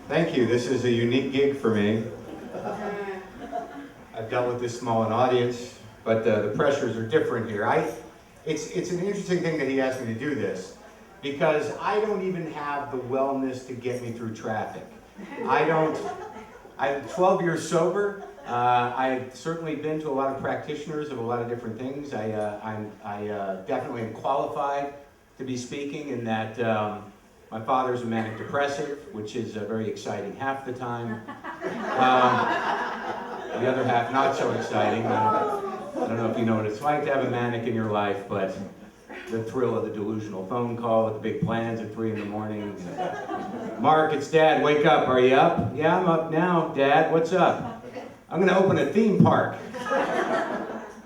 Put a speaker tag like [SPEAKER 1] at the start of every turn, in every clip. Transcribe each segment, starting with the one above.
[SPEAKER 1] Thank you. This is a unique gig for me. I've dealt with this small an audience, but the pressures are different here. It's an interesting thing that he asked me to do this, because I don't even have the wellness to get me through traffic. I'm 12 years sober. I've certainly been to a lot of practitioners of a lot of different things. I definitely am qualified to be speaking in that my father's a manic depressive, which is very exciting half the time. The other half not so exciting. I don't know if you know what it's like to have a manic in your life, but the thrill of the delusional phone call with the big plans at 3 in the morning. Mark, it's Dad. Wake up. Are you up? Yeah, I'm up now. Dad, what's up? I'm going to open a theme park.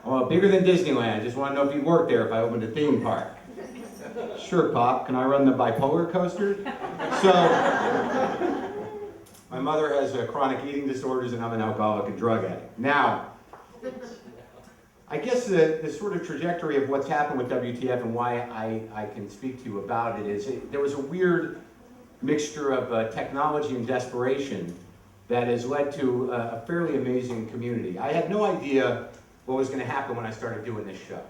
[SPEAKER 1] Well, bigger than Disneyland. Just want to know if you work there if I opened a theme park. Sure, Pop. Can I run the bipolar coaster? So, my mother has chronic eating disorders, and I'm an alcoholic and drug addict. Now, I guess the sort of trajectory of what's happened with WTF and why I can speak to you about it is there was a weird mixture of technology and desperation that has led to a fairly amazing community. I had no idea what was going to happen when I started doing this show.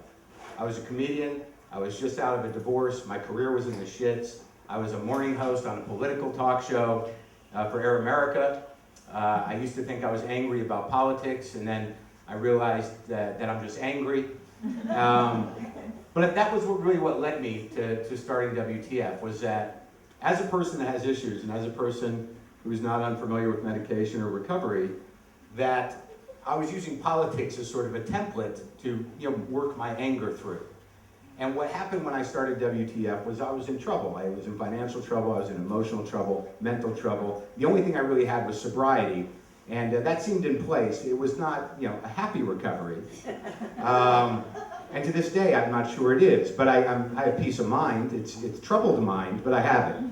[SPEAKER 1] I was a comedian. I was just out of a divorce. My career was in the shits. I was a morning host on a political talk show for Air America. I used to think I was angry about politics, and then I realized that I'm just angry. But that was really what led me to starting WTF, was that as a person that has issues, and as a person who's not unfamiliar with medication or recovery, that I was using politics as sort of a template to work my anger through. And what happened when I started WTF was I was in trouble. I was in financial trouble, I was in emotional trouble, mental trouble. The only thing I really had was sobriety, and that seemed in place. It was not, a happy recovery. And to this day, I'm not sure it is, but I have peace of mind. It's troubled mind, but I have it.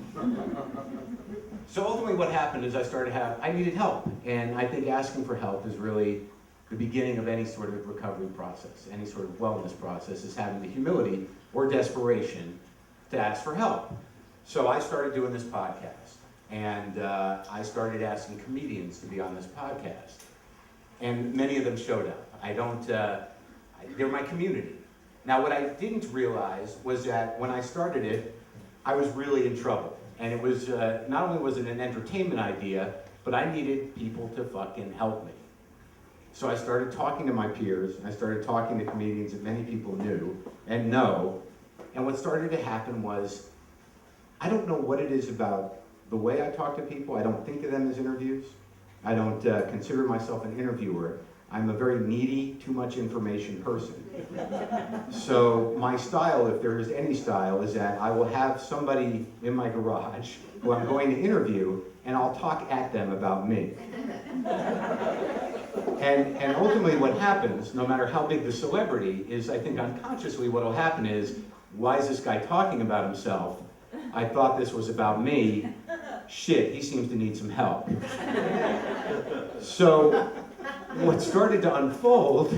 [SPEAKER 1] So ultimately what happened is I needed help, and I think asking for help is really the beginning of any sort of recovery process, any sort of wellness process, is having the humility or desperation to ask for help. So I started doing this podcast, and I started asking comedians to be on this podcast. And many of them showed up. They're my community. Now what I didn't realize was that when I started it, I was really in trouble. And it was, not only was it an entertainment idea, but I needed people to fucking help me. So I started talking to my peers, I started talking to comedians that many people knew and know, and what started to happen was, I don't know what it is about the way I talk to people. I don't think of them as interviews. I don't consider myself an interviewer. I'm a very needy, too much information person. So my style, if there is any style, is that I will have somebody in my garage who I'm going to interview, and I'll talk at them about me. And ultimately what happens, no matter how big the celebrity is, I think unconsciously what will happen is, why is this guy talking about himself? I thought this was about me. Shit, he seems to need some help. So what started to unfold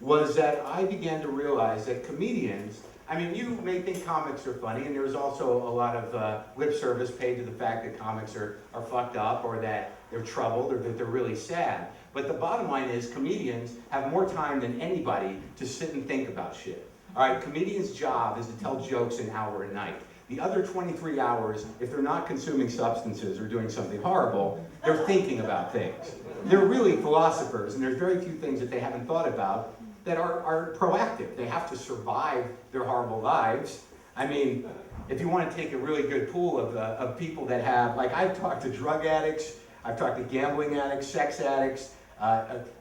[SPEAKER 1] was that I began to realize that comedians, you may think comics are funny, and there's also a lot of lip service paid to the fact that comics are fucked up, or that they're troubled, or that they're really sad. But the bottom line is, comedians have more time than anybody to sit and think about shit. All right, comedians' job is to tell jokes an hour a night. The other 23 hours, if they're not consuming substances or doing something horrible, they're thinking about things. They're really philosophers, and there's very few things that they haven't thought about that are proactive. They have to survive their horrible lives. If you want to take a really good pool of people that have, I've talked to drug addicts, I've talked to gambling addicts, sex addicts,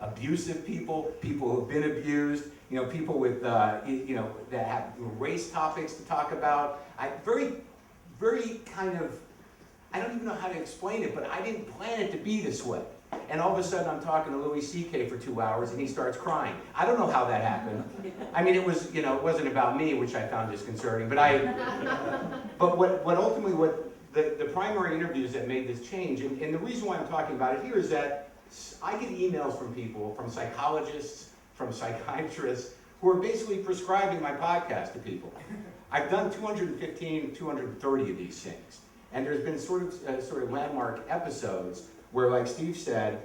[SPEAKER 1] abusive people, people who've been abused, people with, that have race topics to talk about. Very kind of, I don't even know how to explain it, but I didn't plan it to be this way. And all of a sudden I'm talking to Louis C.K. for 2 hours and he starts crying. I don't know how that happened. It was, it wasn't about me, which I found disconcerting, but what the primary interviews that made this change, and the reason why I'm talking about it here is that I get emails from people, from psychologists, from psychiatrists, who are basically prescribing my podcast to people. I've done 215, 230 of these things. And there's been sort of landmark episodes where, like Steve said,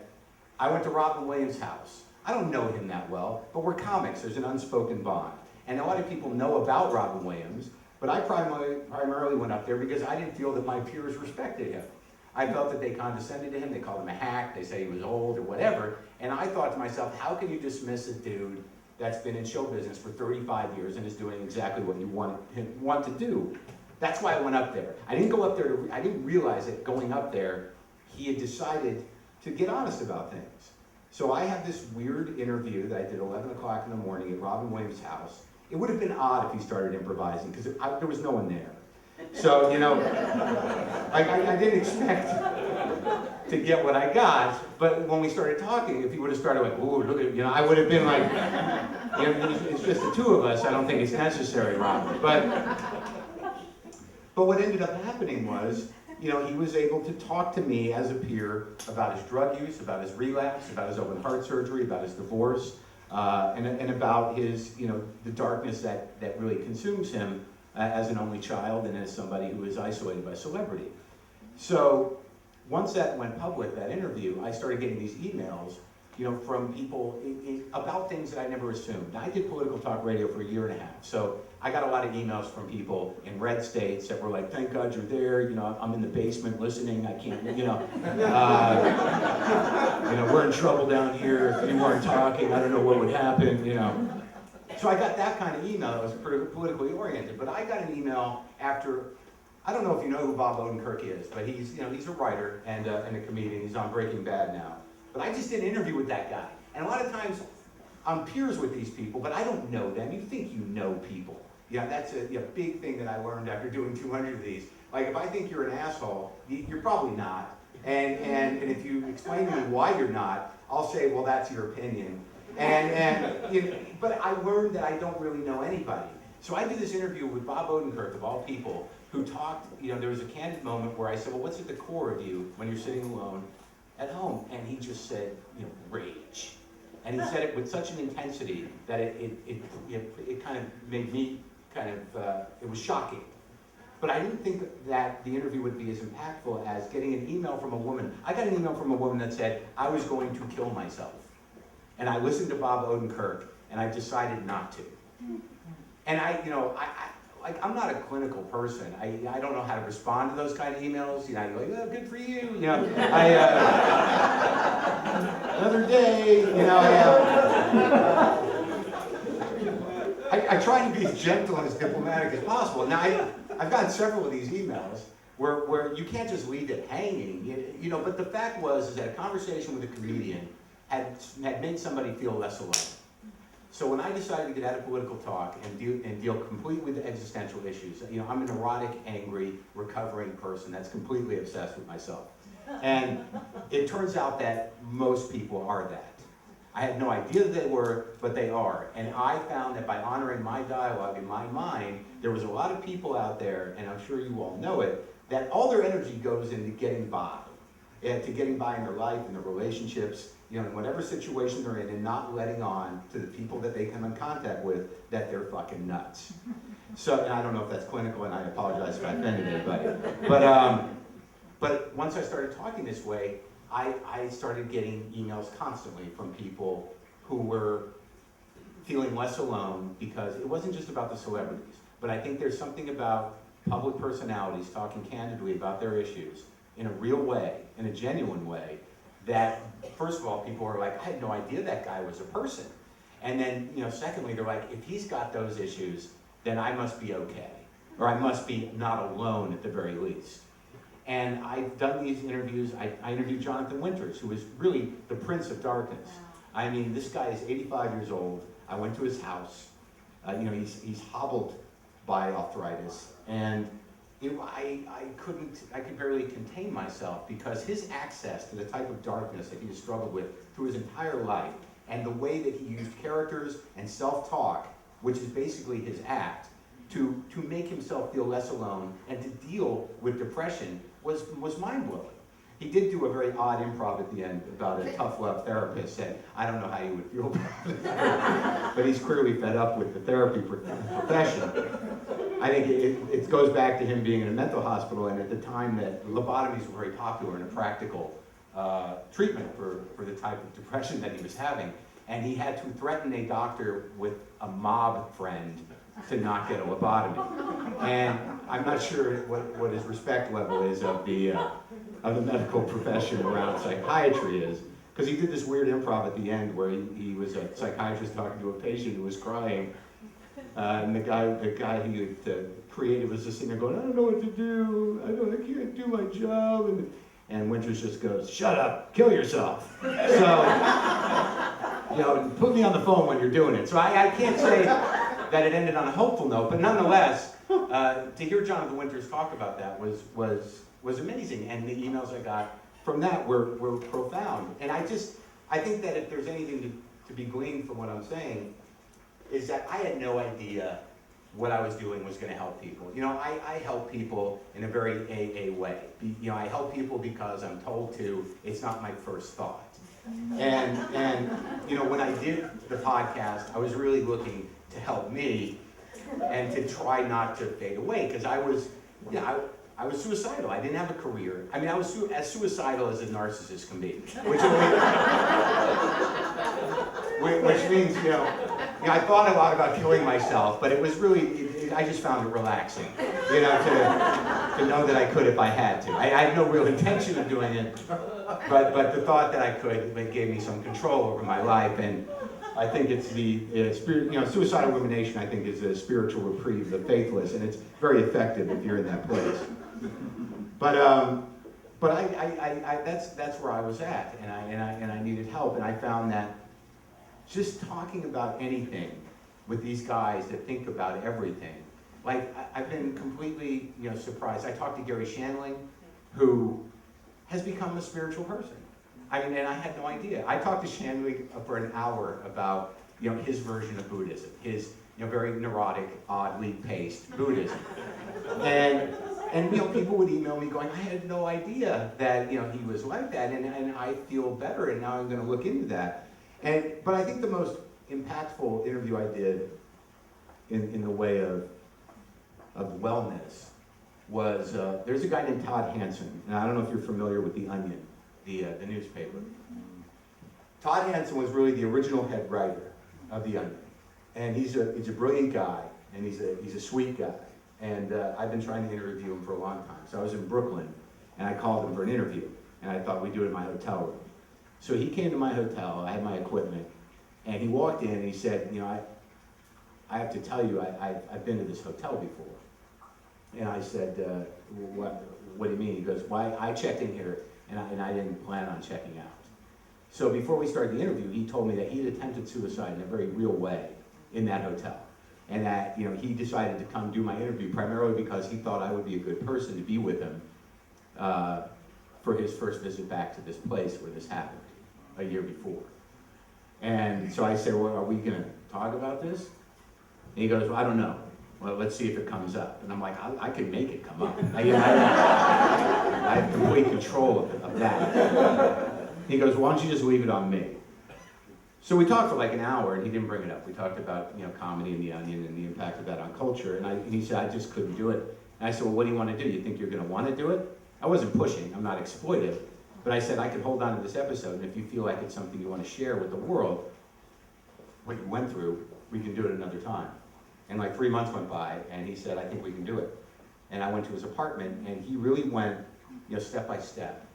[SPEAKER 1] I went to Robin Williams' house. I don't know him that well, but we're comics. There's an unspoken bond. And a lot of people know about Robin Williams, but I primarily went up there because I didn't feel that my peers respected him. I felt that they condescended to him, they called him a hack, they said he was old or whatever, and I thought to myself, how can you dismiss a dude that's been in show business for 35 years and is doing exactly what you want to do? That's why I went up there. I didn't go up there I didn't realize that going up there, he had decided to get honest about things. So I had this weird interview that I did 11 o'clock in the morning at Robin Williams' house. It would have been odd if he started improvising, because there was no one there. So, you know, I didn't expect to get what I got, but when we started talking, if he would have started like, ooh, look at, you know, I would have been like, you know, it's just the two of us, I don't think it's necessary, Robert. But what ended up happening was, you know, he was able to talk to me as a peer about his drug use, about his relapse, about his open heart surgery, about his divorce, and about his, you know, the darkness that really consumes him as an only child and as somebody who is isolated by celebrity. So once that went public, that interview, I started getting these emails, you know, from people about things that I never assumed. Now, I did political talk radio for 1.5 years, so I got a lot of emails from people in red states that were like, thank God you're there, you know, I'm in the basement listening, I can't, you know, we're in trouble down here, if you weren't talking, I don't know what would happen, you know. So I got that kind of email that was politically oriented, but I got an email after, I don't know if you know who Bob Odenkirk is, but he's, you know, he's a writer and a comedian, he's on Breaking Bad now. But I just did an interview with that guy. And a lot of times, I'm peers with these people, but I don't know them. You think you know people. Yeah, that's a big thing that I learned after doing 200 of these. Like, if I think you're an asshole, you're probably not. And if you explain to me why you're not, I'll say, well, that's your opinion. But I learned that I don't really know anybody. So I did this interview with Bob Odenkirk, of all people, who talked, you know, there was a candid moment where I said, well, what's at the core of you when you're sitting alone at home? And he just said, you know, rage. And he said it with such an intensity that it kind of made me it was shocking. But I didn't think that the interview would be as impactful as getting an email from a woman. I got an email from a woman that said, I was going to kill myself. And I listened to Bob Odenkirk, and I decided not to. And I'm not a clinical person. I don't know how to respond to those kind of emails. You know, you're like, oh, good for you. You know, another day. You know, I try to be as gentle and as diplomatic as possible. Now, I've gotten several of these emails where you can't just leave it hanging. You know, but the fact is that a conversation with a comedian had made somebody feel less alone. So when I decided to get out of political talk and deal completely with existential issues, you know, I'm a neurotic, angry, recovering person that's completely obsessed with myself. And it turns out that most people are that. I had no idea that they were, but they are. And I found that by honoring my dialogue in my mind, there was a lot of people out there, and I'm sure you all know it, that all their energy goes into getting by. To getting by in their life, in their relationships, you know, in whatever situation they're in, and not letting on to the people that they come in contact with that they're fucking nuts. So, and I don't know if that's clinical, and I apologize if I offended anybody. But once I started talking this way, I started getting emails constantly from people who were feeling less alone, because it wasn't just about the celebrities, but I think there's something about public personalities talking candidly about their issues in a real way, in a genuine way, that, first of all, people are like, I had no idea that guy was a person. And then, you know, secondly, they're like, if he's got those issues, then I must be okay. Or I must be not alone at the very least. And I've done these interviews. I interviewed Jonathan Winters, who is really the Prince of Darkness. I mean, this guy is 85 years old. I went to his house. You know, he's hobbled by arthritis. And I could barely contain myself, because his access to the type of darkness that he has struggled with through his entire life, and the way that he used characters and self-talk, which is basically his act, to make himself feel less alone and to deal with depression was mind-blowing. He did do a very odd improv at the end about a tough love therapist, and I don't know how you would feel about it, but he's clearly fed up with the therapy profession. I think it goes back to him being in a mental hospital, and at the time that lobotomies were very popular and a practical treatment for the type of depression that he was having. And he had to threaten a doctor with a mob friend to not get a lobotomy. And I'm not sure what his respect level is of the medical profession around psychiatry is, because he did this weird improv at the end where he was a psychiatrist talking to a patient who was crying, and the guy he had created was just sitting there going, I don't know what to do, I can't do my job, and Winters just goes, shut up, kill yourself. So, put me on the phone when you're doing it. So I can't say that it ended on a hopeful note, but nonetheless, to hear Jonathan Winters talk about that was amazing, and the emails I got from that were profound. And I think that if there's anything to be gleaned from what I'm saying, is that I had no idea what I was doing was going to help people. I help people in a very AA way. I help people because I'm told to. It's not my first thought. And when I did the podcast, I was really looking to help me and to try not to fade away, because I was suicidal. I didn't have a career. I mean, I was as suicidal as a narcissist can be, which means, I thought a lot about killing myself, but it was really, I just found it relaxing, to know that I could if I had to. I had no real intention of doing it, but the thought that I could, it gave me some control over my life, and I think it's the spirit, suicidal rumination, I think, is a spiritual reprieve of the faithless, and it's very effective if you're in that place. But that's where I was at, and I needed help, and I found that just talking about anything with these guys that think about everything, like I've been completely surprised. I talked to Gary Shandling, who has become a spiritual person. And I had no idea. I talked to Shandling for an hour about his version of Buddhism, his very neurotic, oddly paced Buddhism, and people would email me going, I had no idea that he was like that, and I feel better, and now I'm going to look into that. But I think the most impactful interview I did in the way of wellness was, there's a guy named Todd Hanson, and I don't know if you're familiar with The Onion, the newspaper. Todd Hanson was really the original head writer of The Onion, and he's a brilliant guy, and he's a sweet guy, and I've been trying to interview him for a long time. So I was in Brooklyn, and I called him for an interview, and I thought we'd do it in my hotel room. So he came to my hotel, I had my equipment, and he walked in and he said, I have to tell you, I've been to this hotel before. And I said, what do you mean? He goes, well, I checked in here, and I didn't plan on checking out. So before we started the interview, he told me that he had attempted suicide in a very real way in that hotel. And that, he decided to come do my interview primarily because he thought I would be a good person to be with him for his first visit back to this place where this happened a year before. And so I said, well, are we going to talk about this? And he goes, well, I don't know. Well, let's see if it comes up. And I'm like, I can make it come up. I have complete control of that. He goes, why don't you just leave it on me? So we talked for like an hour, and he didn't bring it up. We talked about comedy and The Onion and the impact of that on culture. And he said, I just couldn't do it. And I said, well, what do you want to do? You think you're going to want to do it? I wasn't pushing. I'm not exploitive. But I said, I could hold on to this episode, and if you feel like it's something you want to share with the world, what you went through, we can do it another time. And like 3 months went by, and he said, I think we can do it. And I went to his apartment, and he really went, step by step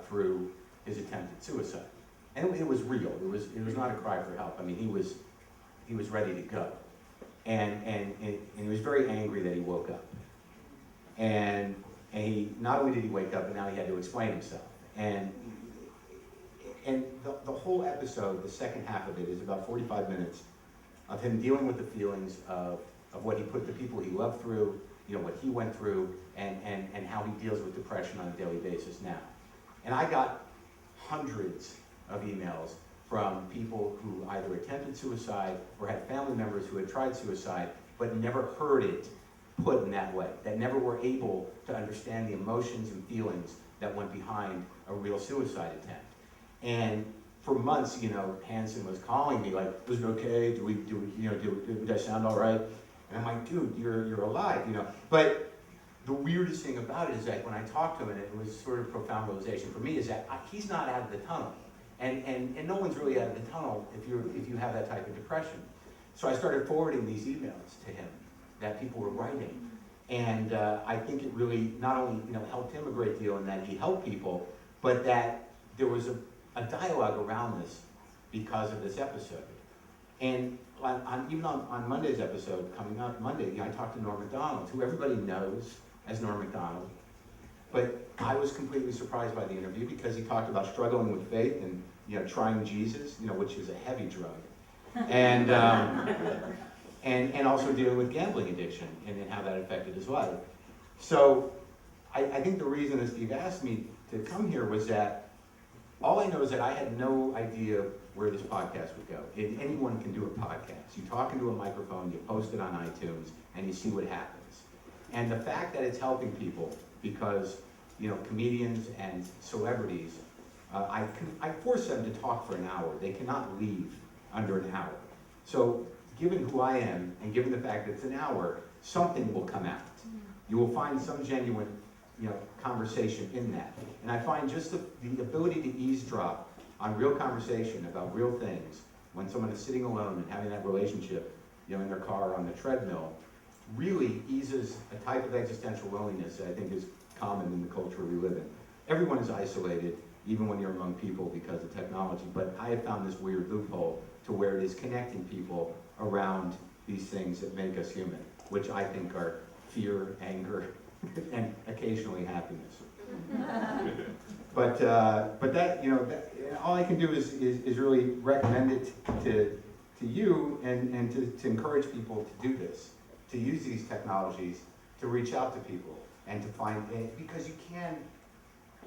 [SPEAKER 1] through his attempted suicide. And it was real. It was not a cry for help. I mean, he was ready to go. And he was very angry that he woke up. And he, not only did he wake up, but now he had to explain himself. And the whole episode, the second half of it, is about 45 minutes of him dealing with the feelings of what he put the people he loved through, what he went through, and how he deals with depression on a daily basis now. And I got hundreds of emails from people who either attempted suicide or had family members who had tried suicide, but never heard it put in that way, that never were able to understand the emotions and feelings that went behind a real suicide attempt. And for months, Hanson was calling me like, "Was it okay? Did I sound all right?" And I'm like, dude, you're alive, you know. But the weirdest thing about it is that when I talked to him, and it was sort of a profound realization for me, is that he's not out of the tunnel. And no one's really out of the tunnel if you have that type of depression. So I started forwarding these emails to him that people were writing. And I think it really not only helped him a great deal in that he helped people, but that there was a dialogue around this because of this episode. And even on Monday's episode, coming up Monday, I talked to Norm Macdonald, who everybody knows as Norm Macdonald. But I was completely surprised by the interview because he talked about struggling with faith and trying Jesus, which is a heavy drug, and also dealing with gambling addiction and how that affected his life. So I think the reason that Steve asked me to come here was that all I know is that I had no idea where this podcast would go. Anyone can do a podcast. You talk into a microphone, you post it on iTunes, and you see what happens. And the fact that it's helping people, because comedians and celebrities, I force them to talk for an hour. They cannot leave under an hour. So given who I am, and given the fact that it's an hour, something will come out. You will find some genuine conversation in that. And I find just the ability to eavesdrop on real conversation about real things when someone is sitting alone and having that relationship in their car or on the treadmill really eases a type of existential loneliness that I think is common in the culture we live in. Everyone is isolated, even when you're among people because of technology, but I have found this weird loophole to where it is connecting people around these things that make us human, which I think are fear, anger, and occasionally happiness. But that all I can do is really recommend it to you and to encourage people to do this, to use these technologies to reach out to people and to find because you can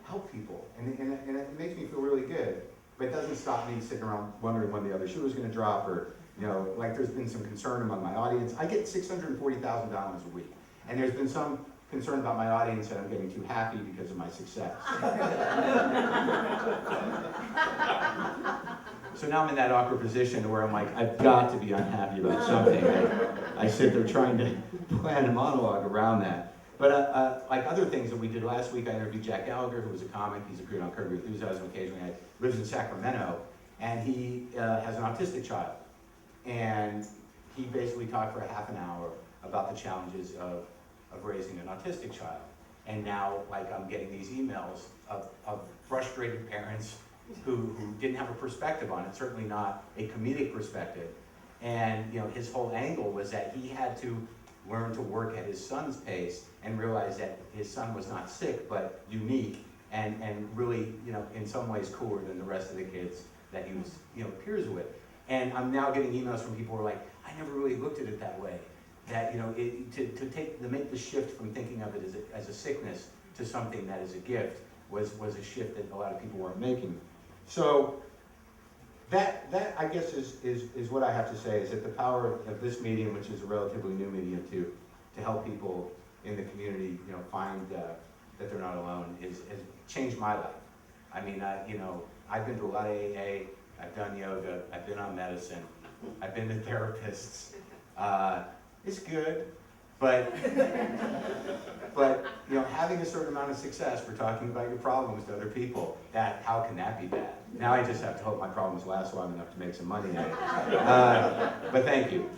[SPEAKER 1] help people and it makes me feel really good, but it doesn't stop me sitting around wondering when the other shoe is going to drop or like there's been some concern among my audience. I get $640,000 a week, and there's been some concern about my audience that I'm getting too happy because of my success. So now I'm in that awkward position where I'm like, I've got to be unhappy about something. I sit there trying to plan a monologue around that. But like other things that we did last week, I interviewed Jack Gallagher, who was a comic. He's appeared on Curb Your Enthusiasm occasionally. He lives in Sacramento, and he has an autistic child. And he basically talked for a half an hour about the challenges of raising an autistic child. And now, like, I'm getting these emails of frustrated parents who didn't have a perspective on it, certainly not a comedic perspective. And his whole angle was that he had to learn to work at his son's pace and realize that his son was not sick but unique and really in some ways cooler than the rest of the kids that he was peers with. And I'm now getting emails from people who are like, I never really looked at it that way. That to make the shift from thinking of it as a sickness to something that is a gift was a shift that a lot of people weren't making. So that I guess is what I have to say, is that the power of this medium, which is a relatively new medium to help people in the community find that they're not alone, has changed my life. I mean, I've been to a lot of AA, I've done yoga, I've been on medicine, I've been to therapists. It's good, but having a certain amount of success for talking about your problems to other people, how can that be bad? Now I just have to hope my problems last long enough to make some money at it. But thank you.